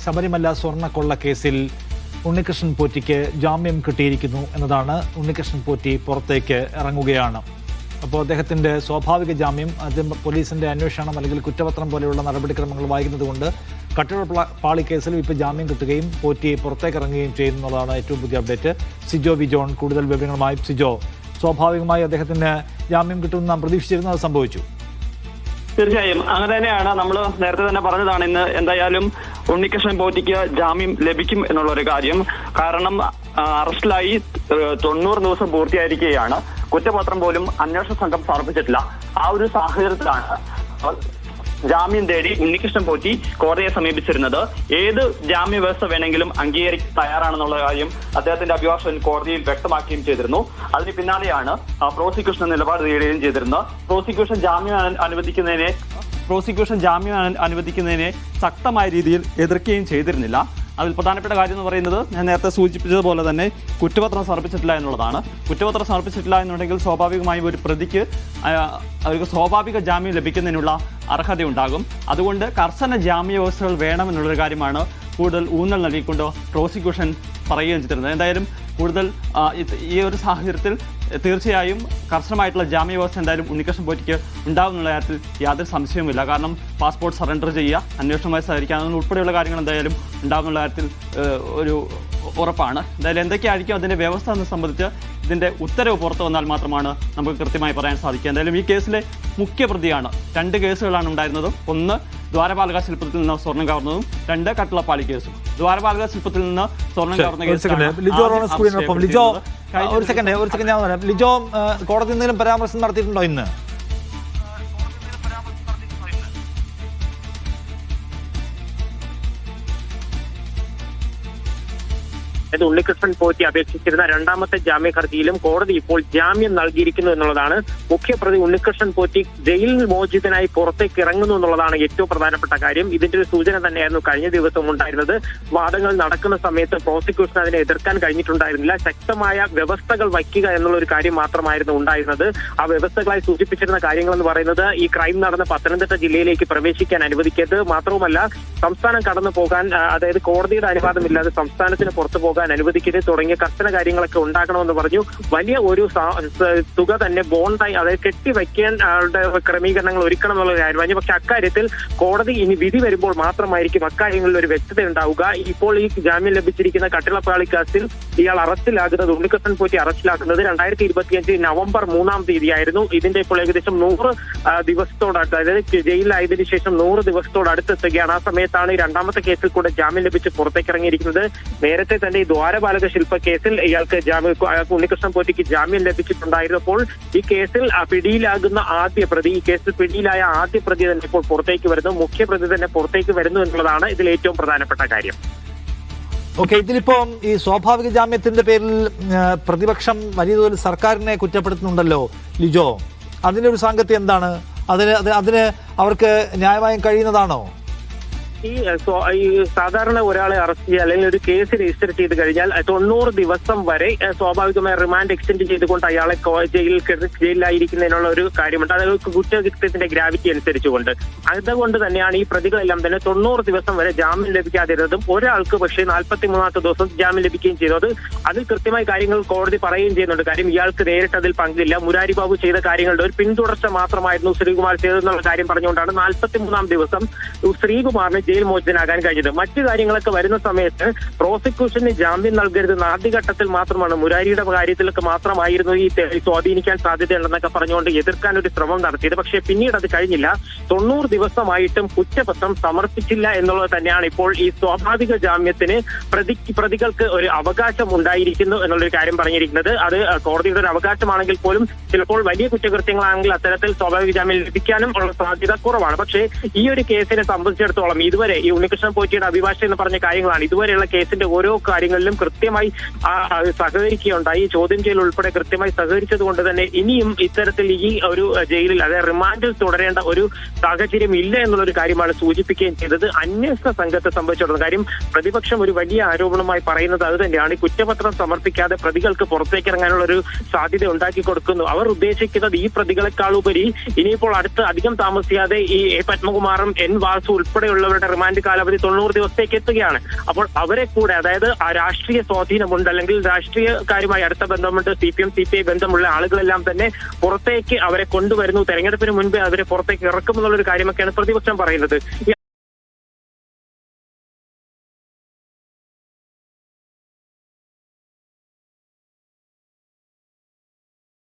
ശബരിമല സ്വർണ്ണക്കൊള്ള കേസിൽ ഉണ്ണികൃഷ്ണൻ പോറ്റിക്ക് ജാമ്യം കിട്ടിയിരിക്കുന്നു എന്നതാണ്. ഉണ്ണികൃഷ്ണൻ പോറ്റി പുറത്തേക്ക് ഇറങ്ങുകയാണ്. അപ്പോൾ അദ്ദേഹത്തിൻ്റെ സ്വാഭാവിക ജാമ്യം പോലീസിൻ്റെ അന്വേഷണം അല്ലെങ്കിൽ കുറ്റപത്രം പോലെയുള്ള നടപടിക്രമങ്ങൾ വായിക്കുന്നത് കൊണ്ട് കട്ടിടപ്പാളി കേസിൽ ഇപ്പോൾ ജാമ്യം കിട്ടുകയും പോറ്റി പുറത്തേക്ക് ഇറങ്ങുകയും ചെയ്യുന്നതാണ് ഏറ്റവും പുതിയ അപ്ഡേറ്റ്. സിജോ വിജോൺ കൂടുതൽ വിവരങ്ങളുമായി. സിജോ, സ്വാഭാവികമായി അദ്ദേഹത്തിന് ജാമ്യം കിട്ടുമെന്ന് നാം പ്രതീക്ഷിച്ചിരുന്നു, അത് സംഭവിച്ചു. തീർച്ചയായും അങ്ങനെ തന്നെയാണ്. നമ്മൾ നേരത്തെ തന്നെ പറഞ്ഞതാണ്, ഇന്ന് എന്തായാലും ഉണ്ണികൃഷ്ണൻ പോറ്റിക്ക് ജാമ്യം ലഭിക്കും എന്നുള്ള ഒരു കാര്യം. കാരണം അറസ്റ്റിലായി 90 ദിവസം പൂർത്തിയായിരിക്കുകയാണ്. കുറ്റപത്രം പോലും അന്വേഷണ സംഘം സമർപ്പിച്ചിട്ടില്ല. ആ ഒരു സാഹചര്യത്തിലാണ് ജാമ്യം തേടി ഉണ്ണികൃഷ്ണൻ പോറ്റി കോടതിയെ സമീപിച്ചിരുന്നത്. ഏത് ജാമ്യ വ്യവസ്ഥ വേണമെങ്കിലും അംഗീകരിക്കാൻ തയ്യാറാണെന്നുള്ള കാര്യം അദ്ദേഹത്തിന്റെ അഭിഭാഷകൻ കോടതിയിൽ വ്യക്തമാക്കുകയും ചെയ്തിരുന്നു. അതിന് പിന്നാലെയാണ് പ്രോസിക്യൂഷൻ നിലപാട് തേടുകയും ചെയ്തിരുന്നത്. പ്രോസിക്യൂഷൻ ജാമ്യം അനുവദിക്കുന്നതിനെ ശക്തമായ രീതിയിൽ എതിർക്കുകയും ചെയ്തിരുന്നില്ല. അതിൽ പ്രധാനപ്പെട്ട കാര്യം എന്ന് പറയുന്നത്, ഞാൻ നേരത്തെ സൂചിപ്പിച്ചതുപോലെ തന്നെ കുറ്റപത്രം സമർപ്പിച്ചിട്ടില്ല എന്നുള്ളതാണ്. കുറ്റപത്രം സമർപ്പിച്ചിട്ടില്ല എന്നുണ്ടെങ്കിൽ സ്വാഭാവികമായും ഒരു പ്രതിക്ക് അവർക്ക് സ്വാഭാവിക ജാമ്യം ലഭിക്കുന്നതിനുള്ള അർഹതയുണ്ടാകും. അതുകൊണ്ട് കർശന ജാമ്യ വ്യവസ്ഥകൾ വേണമെന്നുള്ളൊരു കാര്യമാണ് കൂടുതൽ ഊന്നൽ നൽകിക്കൊണ്ട് പ്രോസിക്യൂഷൻ പറയുകയും ചെയ്തിരുന്നത്. എന്തായാലും കൂടുതൽ ഈ ഒരു സാഹചര്യത്തിൽ തീർച്ചയായും കർശനമായിട്ടുള്ള ജാമ്യ വ്യവസ്ഥ എന്തായാലും ഉണ്ണികൃഷ്ണൻ പോറ്റിക്ക് ഉണ്ടാകുന്നുള്ള കാര്യത്തിൽ യാതൊരു സംശയവുമില്ല. കാരണം പാസ്പോർട്ട് സറണ്ടർ ചെയ്യുക, അന്വേഷണവുമായി സഹകരിക്കുക ഉൾപ്പെടെയുള്ള കാര്യങ്ങൾ എന്തായാലും ഉണ്ടാകുന്നുള്ള കാര്യത്തിൽ ഒരു ഉറപ്പാണ്. എന്തായാലും എന്തൊക്കെയായിരിക്കും അതിൻ്റെ വ്യവസ്ഥ എന്ന് സംബന്ധിച്ച് ഇതിൻ്റെ ഉത്തരവ് പുറത്തു വന്നാൽ മാത്രമാണ് നമുക്ക് കൃത്യമായി പറയാൻ സാധിക്കുക. എന്തായാലും ഈ കേസിലെ മുഖ്യപ്രതിയാണ്. 2 കേസുകളാണ് ഉണ്ടായിരുന്നത്. ഒന്ന് ദ്വാരപാലക ശില്പത്തിൽ നിന്ന് സ്വർണം കവർന്നതും, 2 കട്ടിളപ്പാളി കേസും. ദ്വാരപാലക ശില്പത്തിൽ നിന്ന് സ്വർണം കവർന്ന കേസ് ലിജോ കോടതി എന്തെങ്കിലും പരാമർശം നടത്തിയിട്ടുണ്ടോ ഇന്ന്? ഉണ്ണികൃഷ്ണൻ പോറ്റി അപേക്ഷിച്ചിരുന്ന 2ാമത്തെ ജാമ്യ ഹർജിയിലും കോടതി ഇപ്പോൾ ജാമ്യം നൽകിയിരിക്കുന്നു എന്നുള്ളതാണ്. മുഖ്യപ്രതി ഉണ്ണികൃഷ്ണൻ പോറ്റി ജയിൽ മോചിതനായി പുറത്തേക്ക് ഇറങ്ങുന്നു എന്നുള്ളതാണ് ഏറ്റവും പ്രധാനപ്പെട്ട കാര്യം. ഇതിന്റെ ഒരു സൂചന തന്നെയായിരുന്നു കഴിഞ്ഞ ദിവസം ഉണ്ടായിരുന്നത്. വാദങ്ങൾ നടക്കുന്ന സമയത്ത് പ്രോസിക്യൂഷൻ അതിനെ എതിർക്കാൻ കഴിഞ്ഞിട്ടുണ്ടായിരുന്നില്ല. ശക്തമായ വ്യവസ്ഥകൾ വയ്ക്കുക എന്നുള്ള ഒരു കാര്യം മാത്രമായിരുന്നു ഉണ്ടായിരുന്നത്. ആ വ്യവസ്ഥകളായി സൂചിപ്പിച്ചിരുന്ന കാര്യങ്ങൾ എന്ന് പറയുന്നത്, ഈ ക്രൈം നടന്ന പത്തനംതിട്ട ജില്ലയിലേക്ക് പ്രവേശിക്കാൻ അനുവദിക്കരുത്, മാത്രവുമല്ല സംസ്ഥാനം കടന്നു പോകാൻ, അതായത് കോടതിയുടെ അനുവാദമില്ലാതെ സംസ്ഥാനത്തിന് പുറത്തു പോകാൻ അനുവദിക്കരുത് തുടങ്ങിയ കർശന കാര്യങ്ങളൊക്കെ ഉണ്ടാക്കണമെന്ന് പറഞ്ഞു. വലിയ ഒരു തുക തന്നെ ബോണ്ടായി, അതായത് കെട്ടിവയ്ക്കാൻ ക്രമീകരണങ്ങൾ ഒരുക്കണം എന്നുള്ള കാര്യം പറഞ്ഞു. പക്ഷെ അക്കാര്യത്തിൽ കോടതി ഇനി വിധി വരുമ്പോൾ മാത്രമായിരിക്കും അക്കാര്യങ്ങളിൽ ഒരു വ്യക്തത ഉണ്ടാവുക. ഇപ്പോൾ ഈ ജാമ്യം ലഭിച്ചിരിക്കുന്ന കട്ടിളപ്പാളി കേസിൽ ഇയാൾ അറസ്റ്റിലാകുന്നത്, ഉണ്ണികൃഷ്ണൻ പോറ്റി അറസ്റ്റിലാക്കുന്നത് 2025 നവംബർ 3-ാം തീയതിയായിരുന്നു. ഇതിന്റെ ഇപ്പോൾ ഏകദേശം 100 ദിവസത്തോടടുത്ത്, അതായത് ജയിലിലായതിനു ശേഷം 100 ദിവസത്തോടടുത്തെത്തുകയാണ്. ആ സമയത്താണ് ഈ 2ാമത്തെ കേസിൽ കൂടെ ജാമ്യം ലഭിച്ച് പുറത്തേക്ക് ഇറങ്ങിയിരിക്കുന്നത്. നേരത്തെ തന്നെ ഈ ദ്വാരപാലക ശില്പ കേസിൽ ഇയാൾക്ക് ഉണ്ണികൃഷ്ണൻ പോറ്റിക്ക് ജാമ്യം ലഭിച്ചിട്ടുണ്ടായിരുന്നപ്പോൾ ഈ കേസിൽ പിടിയിലാകുന്ന ആദ്യ പ്രതി, ഈ കേസിൽ പിടിയിലായ ആദ്യ പ്രതി തന്നെ ഇപ്പോൾ പുറത്തേക്ക് വരുന്നു. മുഖ്യപ്രതി തന്നെ പുറത്തേക്ക് വരുന്നു എന്നുള്ളതാണ് ഇതിൽ ഏറ്റവും പ്രധാനപ്പെട്ട കാര്യം. ഓക്കെ, ഇതിലിപ്പോ ഈ സ്വാഭാവിക ജാമ്യത്തിന്റെ പേരിൽ പ്രതിപക്ഷം വലിയ തോതിൽ സർക്കാരിനെ കുറ്റപ്പെടുത്തുന്നുണ്ടല്ലോ ലിജോ, അതിന്റെ ഒരു സാങ്കത്യം എന്താണ്? അതിന് അവർക്ക് ന്യായമായും കഴിയുന്നതാണോ? ഈ സാധാരണ ഒരാളെ അറസ്റ്റ് ചെയ്യുക അല്ലെങ്കിൽ ഒരു കേസ് രജിസ്റ്റർ ചെയ്ത് കഴിഞ്ഞാൽ 90 ദിവസം വരെ സ്വാഭാവികമായ റിമാൻഡ് എക്സ്റ്റെൻഡ് ചെയ്തുകൊണ്ട് അയാളെ ജയിലിലായിരിക്കുന്നതിനുള്ള ഒരു കാര്യമുണ്ട്. അതായത് കുറ്റകൃത്യത്തിന്റെ ഗ്രാവിറ്റി അനുസരിച്ചുകൊണ്ട്. അതുകൊണ്ട് തന്നെയാണ് ഈ പ്രതികളെല്ലാം തന്നെ 90 ദിവസം വരെ ജാമ്യം ലഭിക്കാതിരുന്നതും ഒരാൾക്ക് പക്ഷേ 43ാമത്തെ ദിവസം ജാമ്യം ലഭിക്കുകയും ചെയ്തത്. അതിൽ കൃത്യമായ കാര്യങ്ങൾ കോടതി പറയുകയും ചെയ്യുന്നുണ്ട്. കാര്യം ഇയാൾക്ക് നേരിട്ട് അതിൽ പങ്കില്ല. മുരാരി ബാബു ചെയ്ത കാര്യങ്ങളുടെ ഒരു പിന്തുടർച്ച മാത്രമായിരുന്നു ശ്രീകുമാർ ചെയ്തതെന്നുള്ള കാര്യം പറഞ്ഞുകൊണ്ടാണ് 43ാം ദിവസം ശ്രീകുമാറിന് ജയിൽ മോചിതനാകാൻ കഴിഞ്ഞത്. മറ്റു കാര്യങ്ങളൊക്കെ വരുന്ന സമയത്ത് പ്രോസിക്യൂഷന് ജാമ്യം നൽകരുതെന്ന് ആദ്യഘട്ടത്തിൽ മാത്രമാണ്, മുരാരിയുടെ കാര്യത്തിലൊക്കെ മാത്രമായിരുന്നു ഈ സ്വാധീനിക്കാൻ സാധ്യതയുണ്ടെന്നൊക്കെ പറഞ്ഞുകൊണ്ട് എതിർക്കാൻ ഒരു ശ്രമം നടത്തിയത്. പക്ഷേ പിന്നീട് അത് കഴിഞ്ഞില്ല. 90 ദിവസമായിട്ടും കുറ്റപത്രം സമർപ്പിച്ചില്ല എന്നുള്ളത് തന്നെയാണ് ഇപ്പോൾ ഈ സ്വാഭാവിക ജാമ്യത്തിന് പ്രതികൾക്ക് ഒരു അവകാശം ഉണ്ടായിരിക്കുന്നു എന്നുള്ളൊരു കാര്യം പറഞ്ഞിരിക്കുന്നത്. അത് കോടതിയുടെ ഒരു അവകാശമാണെങ്കിൽ പോലും ചിലപ്പോൾ വലിയ കുറ്റകൃത്യങ്ങളാണെങ്കിൽ അത്തരത്തിൽ സ്വാഭാവിക ജാമ്യം ലഭിക്കാനും ഉള്ള സാധ്യത കുറവാണ്. പക്ഷേ ഈ ഒരു കേസിനെ സംബന്ധിച്ചിടത്തോളം ഇതുവരെ ഈ ഉണ്ണികൃഷ്ണൻ പോറ്റിയുടെ അഭിഭാഷകൻ എന്ന് പറഞ്ഞ കാര്യങ്ങളാണ്. ഇതുവരെയുള്ള കേസിന്റെ ഓരോ കാര്യങ്ങളിലും കൃത്യമായി സഹകരിക്കുകയുണ്ടായി. ചോദ്യം ചെയ്യൽ ഉൾപ്പെടെ കൃത്യമായി സഹകരിച്ചത് കൊണ്ട് തന്നെ ഇനിയും ഇത്തരത്തിൽ ഈ ഒരു ജയിലിൽ, അതായത് റിമാൻഡിൽ തുടരേണ്ട ഒരു സാഹചര്യം ഇല്ല എന്നുള്ളൊരു കാര്യമാണ് സൂചിപ്പിക്കുകയും ചെയ്തത്. അന്വേഷണ സംഘത്തെ സംബന്ധിച്ചിടത്തോളം കാര്യം പ്രതിപക്ഷം ഒരു വലിയ ആരോപണമായി പറയുന്നത് അത് തന്നെയാണ്. ഈ കുറ്റപത്രം സമർപ്പിക്കാതെ പ്രതികൾക്ക് പുറത്തേക്ക് ഇറങ്ങാനുള്ള ഒരു സാധ്യത ഉണ്ടാക്കി കൊടുക്കുന്നു. അവർ ഉദ്ദേശിക്കുന്നത് ഈ പ്രതികളെക്കാളുപരി ഇനിയിപ്പോൾ അടുത്ത് അധികം താമസിയാതെ ഈ എ പത്മകുമാറും എൻ വാസു ഉൾപ്പെടെയുള്ളവരുടെ റിമാൻഡ് കാലാവധി 90 ദിവസത്തേക്ക് എത്തുകയാണ്. അപ്പോൾ അവരെ കൂടെ, അതായത് ആ രാഷ്ട്രീയ സ്വാധീനമുണ്ട് അല്ലെങ്കിൽ രാഷ്ട്രീയക്കാരുമായി അടുത്ത ബന്ധമുണ്ട്, CPM CPI ബന്ധമുള്ള ആളുകളെല്ലാം തന്നെ പുറത്തേക്ക് അവരെ കൊണ്ടുവരുന്നു, തെരഞ്ഞെടുപ്പിന് മുൻപേ അവരെ പുറത്തേക്ക് ഇറക്കുമെന്നുള്ളൊരു കാര്യമൊക്കെയാണ് പ്രതിപക്ഷം പറയുന്നത്.